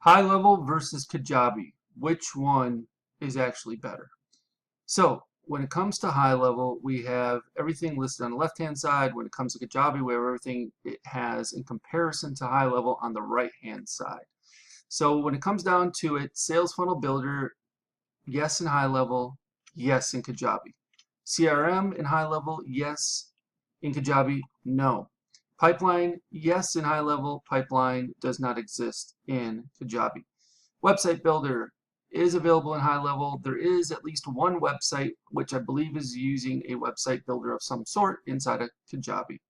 HighLevel versus Kajabi. Which one is actually better? So when it comes to HighLevel, we have everything listed on the left-hand side. When it comes to Kajabi, we have everything it has in comparison to HighLevel on the right-hand side. So when it comes down to it, Sales Funnel Builder, yes in HighLevel, yes in Kajabi. CRM in HighLevel, yes in Kajabi, no. Pipeline, yes in HighLevel. Pipeline does not exist in Kajabi. Website Builder is available in HighLevel. There is at least one website which I believe is using a website builder of some sort inside of Kajabi.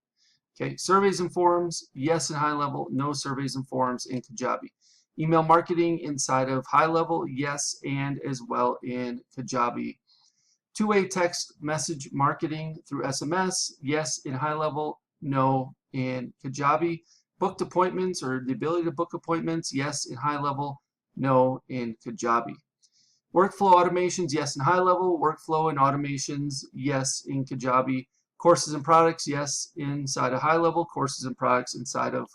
Okay, surveys and forums, yes in HighLevel, no surveys and forums in Kajabi. Email marketing inside of HighLevel, yes, and as well in Kajabi. Two-way text message marketing through SMS, yes in HighLevel, no in Kajabi. Booked appointments or the ability to book appointments, yes in HighLevel, no in Kajabi. Workflow automations, yes in HighLevel. Workflow and automations, yes in Kajabi. Courses and products, yes inside of HighLevel. Courses and products inside of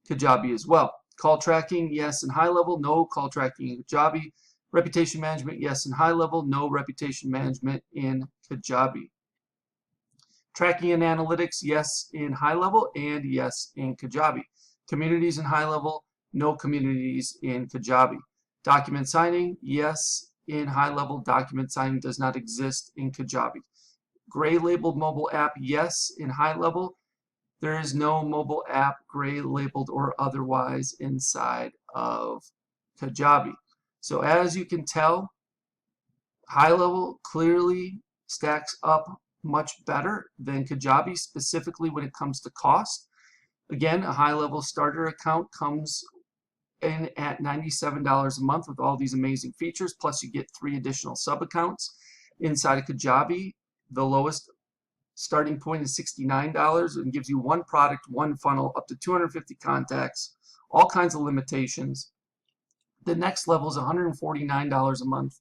Kajabi as well. Call tracking, yes in HighLevel, no call tracking in Kajabi. Reputation management, yes in HighLevel, no reputation management in Kajabi. Tracking and analytics, yes in HighLevel and yes in Kajabi. Communities in HighLevel, no communities in Kajabi. Document signing, yes in HighLevel. Document signing does not exist in Kajabi. Gray labeled mobile app, yes in HighLevel. There is no mobile app, gray labeled or otherwise, inside of Kajabi. So as you can tell, HighLevel clearly stacks up much better than Kajabi, specifically when it comes to cost. Again, a HighLevel starter account comes in at $97 a month with all these amazing features, plus you get 3 additional sub-accounts. Inside of Kajabi, the lowest starting point is $69 and gives you one product, one funnel, up to 250 contacts, all kinds of limitations. The next level is $149 a month.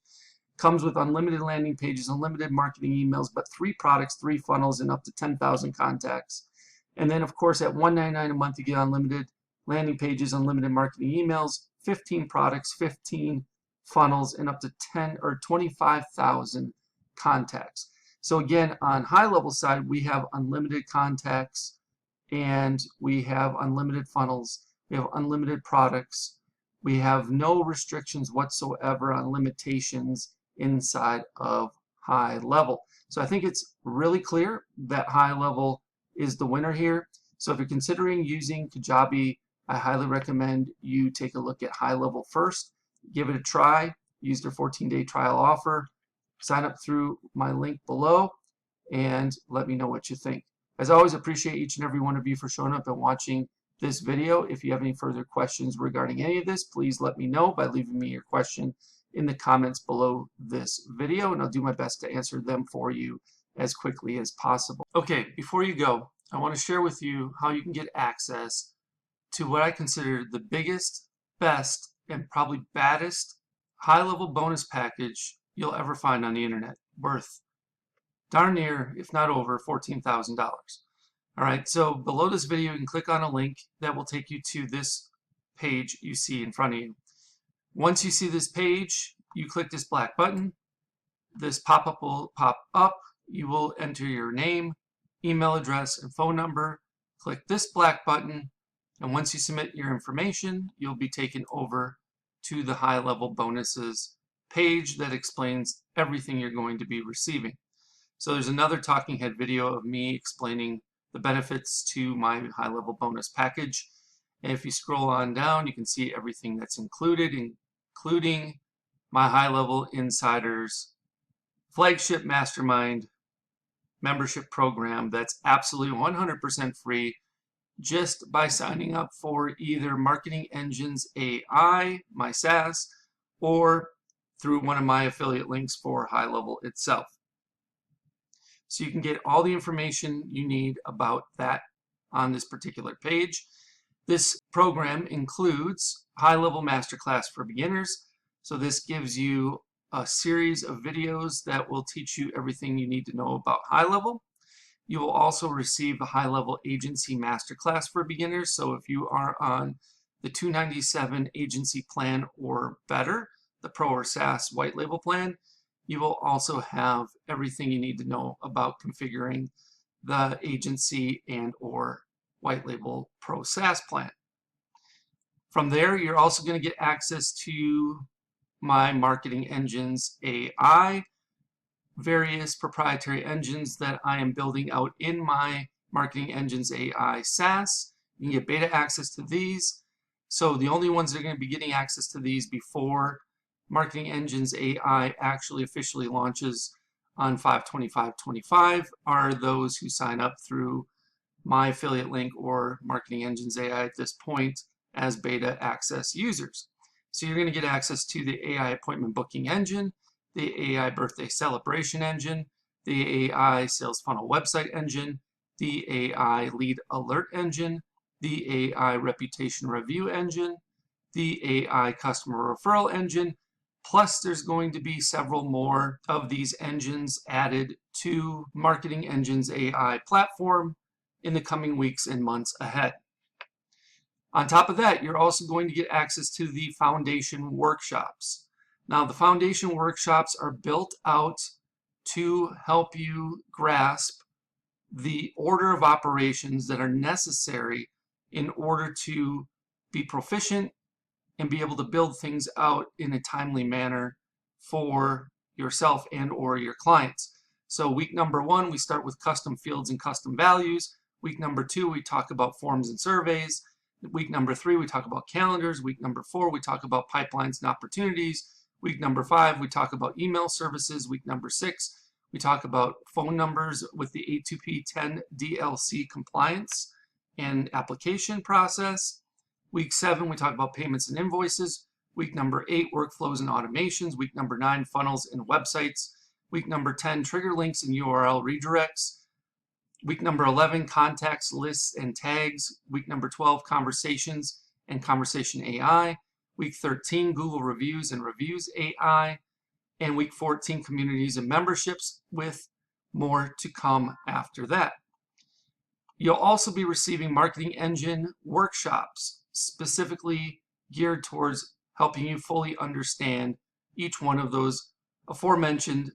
Comes with unlimited landing pages, unlimited marketing emails, but 3 products, 3 funnels, and up to 10,000 contacts. And then, of course, at $199 a month, you get unlimited landing pages, unlimited marketing emails, 15 products, 15 funnels, and up to 10 or 25,000 contacts. So again, on HighLevel side, we have unlimited contacts, and we have unlimited funnels, we have unlimited products, we have no restrictions whatsoever on limitations inside of HighLevel. So I think it's really clear that HighLevel is the winner here. So if you're considering using Kajabi, I highly recommend you take a look at HighLevel first. Give it a try. Use their 14-day trial offer. Sign up through my link below and let me know what you think. As always, appreciate each and every one of you for showing up and watching this video. If you have any further questions regarding any of this, please let me know by leaving me your question in the comments below this video, and I'll do my best to answer them for you as quickly as possible. Okay, before you go, I want to share with you how you can get access to what I consider the biggest, best, and probably baddest HighLevel bonus package you'll ever find on the internet, worth darn near, if not over, $14,000. All right, so below this video, you can click on a link that will take you to this page you see in front of you. Once you see this page, you click this black button. This pop-up will pop up. You will enter your name, email address, and phone number. Click this black button, and once you submit your information, you'll be taken over to the HighLevel bonuses page that explains everything you're going to be receiving. So there's another talking head video of me explaining the benefits to my HighLevel bonus package. And if you scroll on down, you can see everything that's included, including my HighLevel Insiders flagship mastermind membership program that's absolutely 100% free just by signing up for either Marketing Engines A.I, my SaaS, or through one of my affiliate links for HighLevel itself. So you can get all the information you need about that on this particular page. This program includes HighLevel Masterclass for Beginners. So this gives you a series of videos that will teach you everything you need to know about HighLevel. You will also receive the HighLevel Agency Masterclass for Beginners. So if you are on the $297 agency plan or better, the Pro or SaaS white label plan, you will also have everything you need to know about configuring the agency and or white label Pro SaaS plan. From there, you're also going to get access to my Marketing Engines AI, various proprietary engines that I am building out in my Marketing Engines AI SaaS. You can get beta access to these. So the only ones that are going to be getting access to these before Marketing Engines AI actually officially launches on 5/25/25 are those who sign up through my affiliate link or Marketing Engines AI at this point as beta access users. So you're going to get access to the AI appointment booking engine, the AI birthday celebration engine, the AI sales funnel website engine, the AI lead alert engine, the AI reputation review engine, the AI customer referral engine, plus there's going to be several more of these engines added to Marketing Engines AI platform in the coming weeks and months ahead. On top of that, you're also going to get access to the foundation workshops. Now, the foundation workshops are built out to help you grasp the order of operations that are necessary in order to be proficient and be able to build things out in a timely manner for yourself and or your clients. So week number 1, we start with custom fields and custom values. Week number 2, we talk about forms and surveys. Week number 3, we talk about calendars. Week number 4, we talk about pipelines and opportunities. Week number 5, we talk about email services. Week number 6, we talk about phone numbers with the A2P 10 DLC compliance and application process. Week 7, we talk about payments and invoices. Week number 8, workflows and automations. Week number 9, funnels and websites. Week number 10, trigger links and URL redirects. Week number 11, contacts, lists, and tags. Week number 12, conversations and conversation AI. Week 13, Google reviews and reviews AI. And week 14, communities and memberships, with more to come after that. You'll also be receiving Marketing Engine workshops specifically geared towards helping you fully understand each one of those aforementioned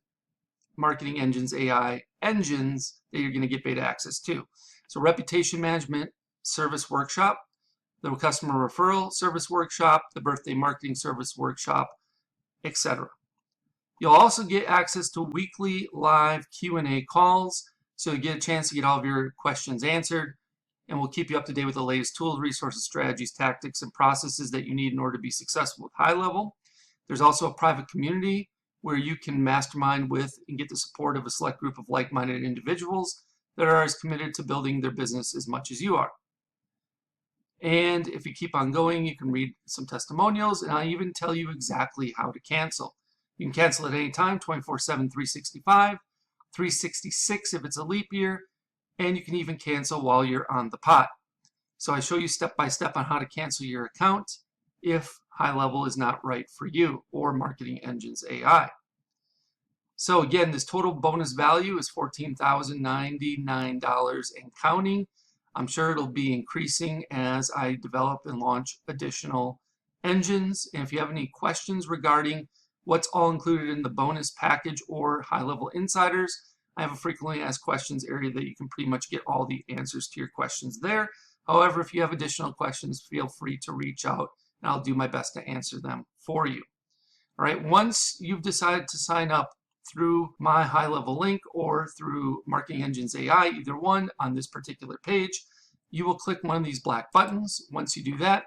Marketing Engines AI engines that you're going to get beta access to. So reputation management service workshop, the customer referral service workshop, the birthday marketing service workshop, etc. You'll also get access to weekly live Q&A calls, so you get a chance to get all of your questions answered, and we'll keep you up to date with the latest tools, resources, strategies, tactics, and processes that you need in order to be successful with HighLevel. There's also a private community where you can mastermind with and get the support of a select group of like-minded individuals that are as committed to building their business as much as you are. And if you keep on going, you can read some testimonials, and I'll even tell you exactly how to cancel. You can cancel at any time, 24/7, 365, 366 if it's a leap year, and you can even cancel while you're on the pot. So I show you step by step on how to cancel your account if HighLevel is not right for you, or Marketing Engines AI. So again, this total bonus value is $14,099 and counting. I'm sure it'll be increasing as I develop and launch additional engines. And if you have any questions regarding what's all included in the bonus package or HighLevel Insiders, I have a frequently asked questions area that you can pretty much get all the answers to your questions there. However, if you have additional questions, feel free to reach out and I'll do my best to answer them for you. All right, once you've decided to sign up through my HighLevel link or through Marketing Engines AI, either one on this particular page, you will click one of these black buttons. Once you do that,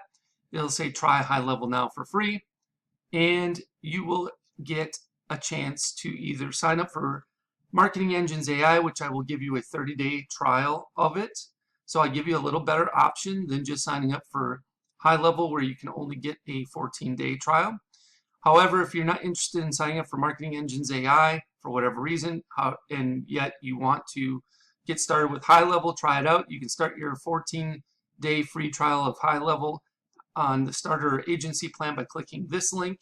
it'll say try HighLevel now for free, and you will get a chance to either sign up for Marketing Engines AI, which I will give you a 30-day trial of it. So I give you a little better option than just signing up for HighLevel, where you can only get a 14-day trial. However, if you're not interested in signing up for Marketing Engines AI for whatever reason, and yet you want to get started with HighLevel, try it out, you can start your 14-day free trial of HighLevel on the starter agency plan by clicking this link.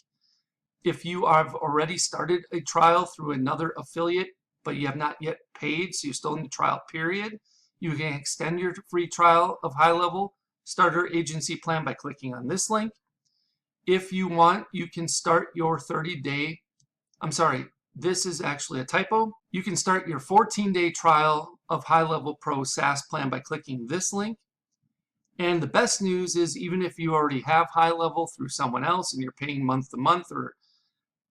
If you have already started a trial through another affiliate, but you have not yet paid, so you're still in the trial period, you can extend your free trial of HighLevel starter agency plan by clicking on this link. If you want, you can start your 30-day, I'm sorry, this is actually a typo. You can start your 14-day trial of HighLevel Pro SaaS plan by clicking this link. And the best news is, even if you already have HighLevel through someone else and you're paying month to month or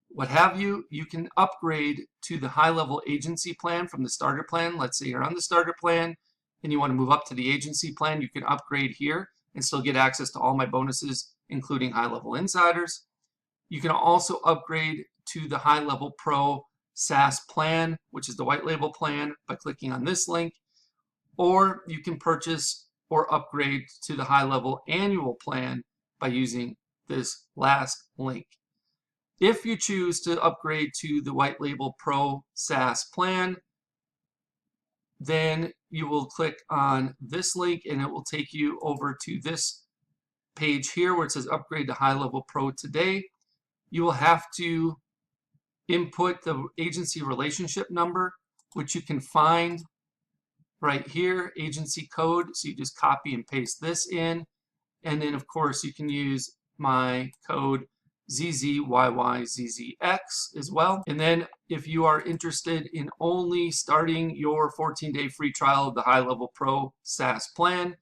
what have you, you can upgrade to the HighLevel agency plan from the starter plan. Let's say you're on the starter plan and you want to move up to the agency plan, you can upgrade here and still get access to all my bonuses, including HighLevel Insiders. You can also upgrade to the HighLevel Pro SaaS plan, which is the white label plan, by clicking on this link. Or you can purchase or upgrade to the HighLevel annual plan by using this last link. If you choose to upgrade to the white label Pro SaaS plan, then you will click on this link and it will take you over to this page here where it says upgrade to HighLevel Pro today. You will have to input the agency relationship number, which you can find right here, agency code. So you just copy and paste this in. And then of course you can use my code ZZYYZZX as well. And then if you are interested in only starting your 14-day free trial of the HighLevel Pro SaaS plan,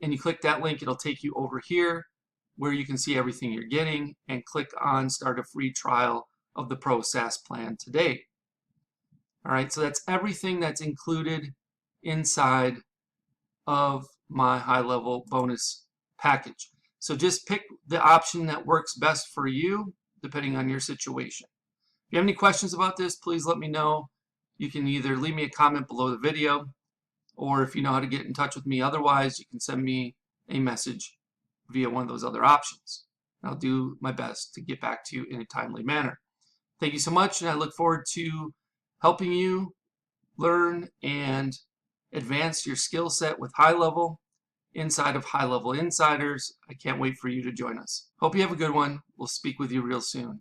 and you click that link, it'll take you over here where you can see everything you're getting and click on start a free trial of the Pro SaaS plan today. All right, so that's everything that's included inside of my HighLevel bonus package. So just pick the option that works best for you, depending on your situation. If you have any questions about this, please let me know. You can either leave me a comment below the video, or if you know how to get in touch with me otherwise, you can send me a message via one of those other options. I'll do my best to get back to you in a timely manner. Thank you so much, and I look forward to helping you learn and advance your skill set with HighLevel inside of HighLevel Insiders. I can't wait for you to join us. Hope you have a good one. We'll speak with you real soon.